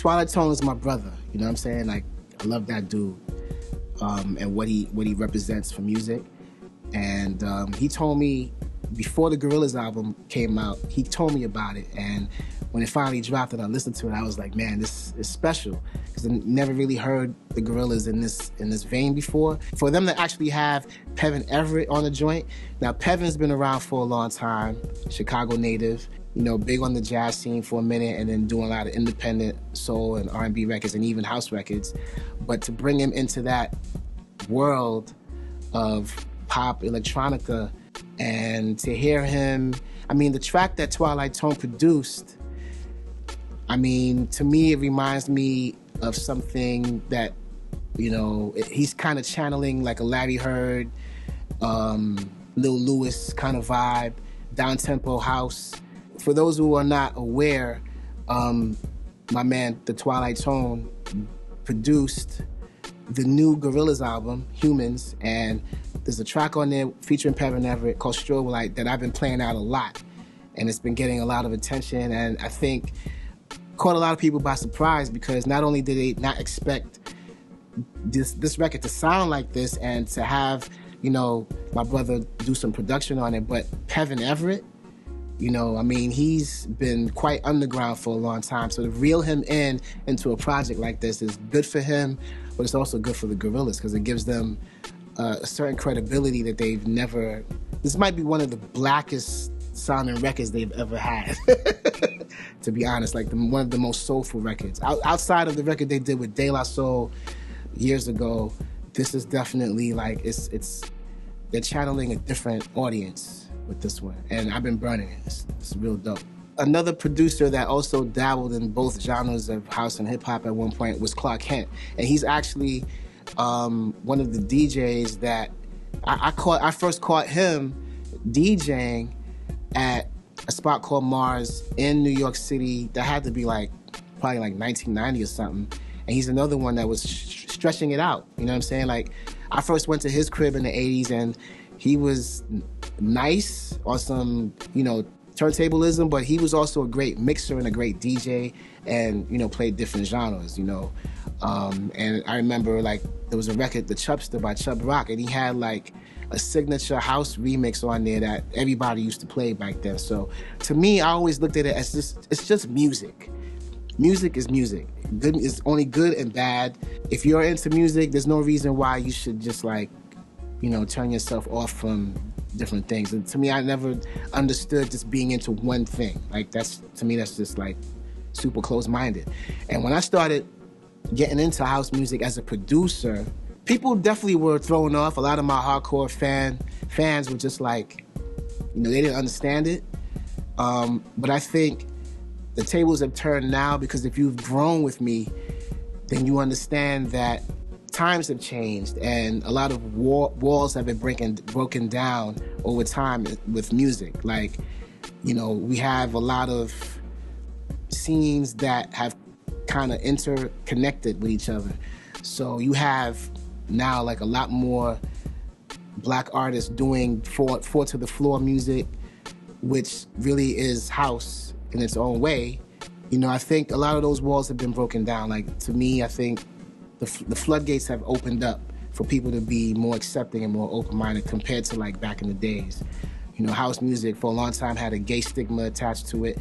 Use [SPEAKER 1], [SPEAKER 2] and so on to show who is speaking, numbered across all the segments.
[SPEAKER 1] Twilight Tone is my brother. You know what I'm saying? Like, I love that dude and what he represents for music. And he told me before the Gorillaz album came out, he told me about it. And when it finally dropped and I listened to it, I was like, man, this is special. Because I never really heard the Gorillaz in this vein before. For them to actually have Pevin Everett on the joint. Now, Pevin's been around for a long time, Chicago native, you know, big on the jazz scene for a minute and then doing a lot of independent soul and R&B records and even house records. But to bring him into that world of pop electronica and to hear him, I mean, the track that Twilight Tone produced, I mean, to me, it reminds me of something that, you know, he's kind of channeling like a Larry Heard, Lil Lewis kind of vibe, down-tempo house. For those who are not aware, my man, the Twilight Tone, produced the new Gorillaz album, Humans, and there's a track on there featuring Pevin Everett called Strobe Light that I've been playing out a lot, and it's been getting a lot of attention, and I think caught a lot of people by surprise because not only did they not expect this record to sound like this and to have, you know, my brother do some production on it, but Pevin Everett, you know, I mean, he's been quite underground for a long time, so to reel him into a project like this is good for him, but it's also good for the Gorillaz because it gives them a certain credibility that they've never. This might be one of the blackest sounding records they've ever had, to be honest. Like one of the most soulful records outside of the record they did with De La Soul years ago. This is definitely like it's they're channeling a different audience with this one, and I've been burning it. It's real dope. Another producer that also dabbled in both genres of house and hip hop at one point was Clark Kent, and he's actually one of the DJs that I first caught him DJing at a spot called Mars in New York City. That had to be like probably like 1990 or something. And he's another one that was stretching it out. You know what I'm saying? Like I first went to his crib in the 80s and he was nice on some, you know, turntablism, but he was also a great mixer and a great DJ and, you know, played different genres, you know. And I remember like there was a record, The Chubster by Chub Rock, and he had like a signature house remix on there that everybody used to play back then. So to me, I always looked at it as it's just music. Music is music. Good is only good and bad. If you're into music, there's no reason why you should just like, you know, turn yourself off from different things. And to me, I never understood just being into one thing. Like that's, to me, that's just like super close-minded. And when I started getting into house music as a producer, people definitely were thrown off. A lot of my hardcore fans were just like, you know, they didn't understand it. But I think the tables have turned now because if you've grown with me, then you understand that times have changed and a lot of walls have been broken down over time with music. Like, you know, we have a lot of scenes that have kind of interconnected with each other. So you have now like a lot more black artists doing four to the floor music, which really is house in its own way. You know, I think a lot of those walls have been broken down. Like, to me, I think the floodgates have opened up for people to be more accepting and more open-minded compared to like back in the days. You know, house music for a long time had a gay stigma attached to it.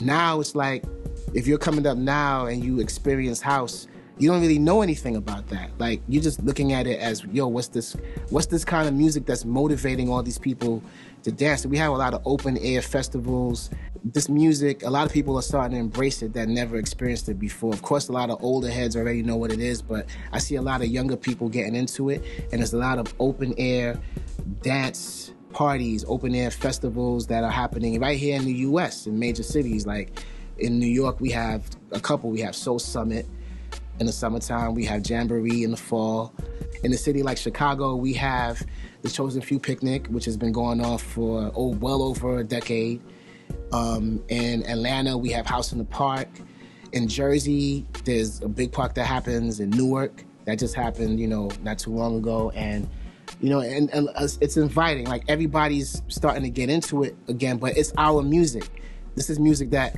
[SPEAKER 1] Now it's like, if you're coming up now and you experience house, you don't really know anything about that. Like, you're just looking at it as, yo, what's this kind of music that's motivating all these people to dance? So we have a lot of open air festivals. This music, a lot of people are starting to embrace it that never experienced it before. Of course, a lot of older heads already know what it is, but I see a lot of younger people getting into it, and there's a lot of open air dance parties, open air festivals that are happening right here in the US in major cities. Like in New York, we have a couple. We have Soul Summit in the summertime. We have Jamboree in the fall. In a city like Chicago, we have the Chosen Few Picnic, which has been going on for well over a decade. In Atlanta, we have House in the Park. In Jersey, there's a big park that happens in Newark that just happened, you know, not too long ago. And, you know, and it's inviting. Like, everybody's starting to get into it again, but it's our music. This is music that,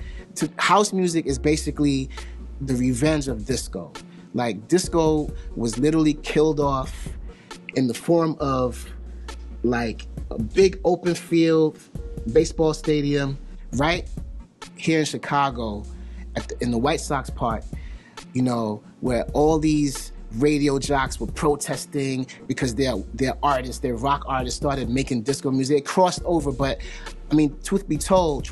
[SPEAKER 1] house music is basically the revenge of disco. Like, disco was literally killed off in the form of like a big open field baseball stadium right here in Chicago in the White Sox Park, you know, where all these radio jocks were protesting because their artists, their rock artists started making disco music. It crossed over, but I mean, truth be told,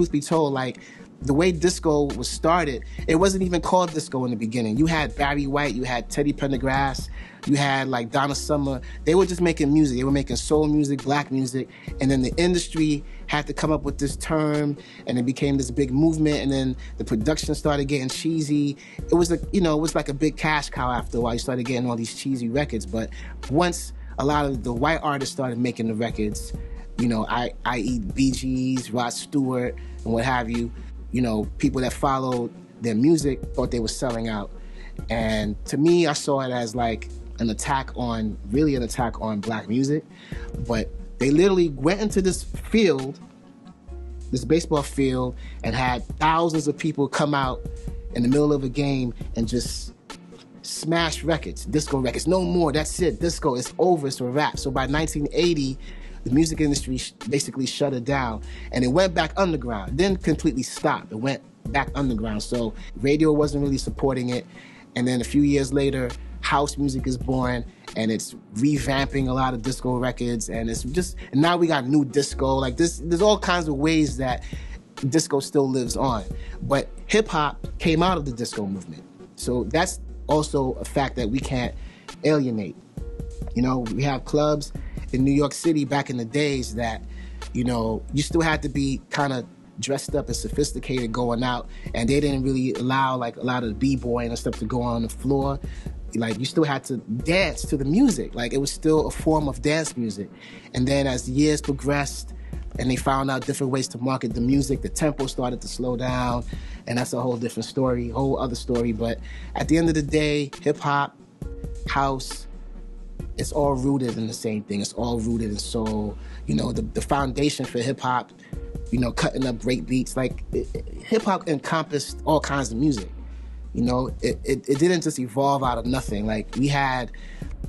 [SPEAKER 1] like, the way disco was started, it wasn't even called disco in the beginning. You had Barry White, you had Teddy Pendergrass, you had like Donna Summer. They were just making music. They were making soul music, black music, and then the industry had to come up with this term, and it became this big movement, and then the production started getting cheesy. It was like, you know, it was like a big cash cow after a while. You started getting all these cheesy records, but once a lot of the white artists started making the records, you know, i.e. Bee Gees, Rod Stewart, and what have you, you know, people that followed their music thought they were selling out. And to me, I saw it as like an attack on black music. But they literally went into this field, this baseball field, and had thousands of people come out in the middle of a game and just smash records, disco records. No more, that's it, disco, it's over, it's a wrap. So by 1980, the music industry basically shut it down, and it went back underground. It didn't completely stop, it went back underground. So radio wasn't really supporting it. And then a few years later, house music is born, and it's revamping a lot of disco records, and it's just, and now we got new disco. Like this, there's all kinds of ways that disco still lives on. But hip hop came out of the disco movement. So that's also a fact that we can't alienate. You know, we have clubs in New York City back in the days that, you know, you still had to be kind of dressed up and sophisticated going out, and they didn't really allow like a lot of the b-boying and stuff to go on the floor. Like, you still had to dance to the music. Like, it was still a form of dance music. And then as the years progressed and they found out different ways to market the music, the tempo started to slow down, and that's a whole different story, whole other story. But at the end of the day, hip hop, house, it's all rooted in the same thing. It's all rooted in soul. You know, the foundation for hip hop, you know, cutting up break beats, like hip hop encompassed all kinds of music. You know, it didn't just evolve out of nothing. Like, we had,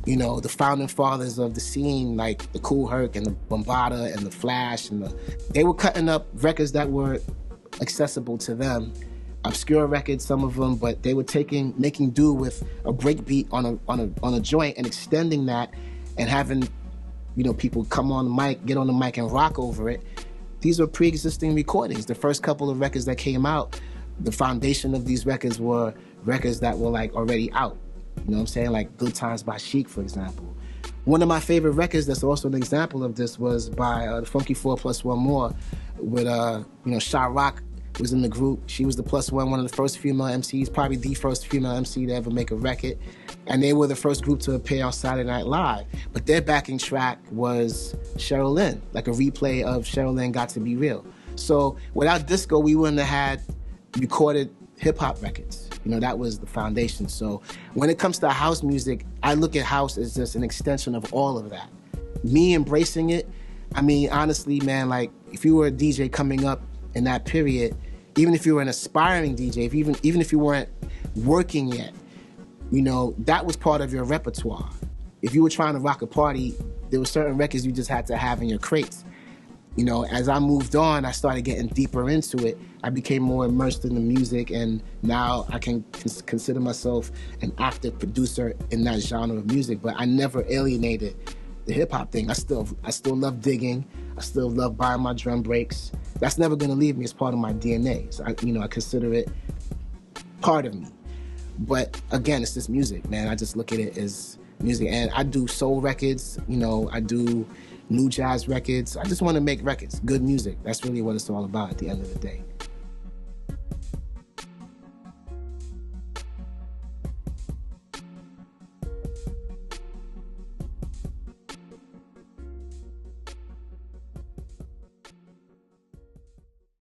[SPEAKER 1] you know, the founding fathers of the scene, like the Kool Herc and the Bombada and the Flash, and they were cutting up records that were accessible to them. Obscure records, some of them, but they were making do with a break beat on a joint and extending that and having, you know, people come on the mic, get on the mic and rock over it. These were pre-existing recordings. The first couple of records that came out, the foundation of these records were records that were like already out. You know what I'm saying? Like Good Times by Chic, for example. One of my favorite records that's also an example of this was by the Funky 4 Plus One More with, you know, Sha Rock was in the group. She was the plus one of the first female MCs, probably the first female MC to ever make a record. And they were the first group to appear on Saturday Night Live. But their backing track was Cheryl Lynn, like a replay of Cheryl Lynn Got to Be Real. So without disco, we wouldn't have had recorded hip hop records. You know, that was the foundation. So when it comes to house music, I look at house as just an extension of all of that. Me embracing it, I mean, honestly, man, like if you were a DJ coming up in that period, even if you were an aspiring DJ, even if you weren't working yet, you know, that was part of your repertoire. If you were trying to rock a party, there were certain records you just had to have in your crates. You know, as I moved on, I started getting deeper into it. I became more immersed in the music, and now I can consider myself an active producer in that genre of music, but I never alienated the hip hop thing. I still love digging. I still love buying my drum breaks. That's never gonna leave me. It's part of my DNA. So I consider it part of me. But again, it's just music, man. I just look at it as music. And I do soul records, you know, I do new jazz records. I just want to make records, good music. That's really what it's all about at the end of the day.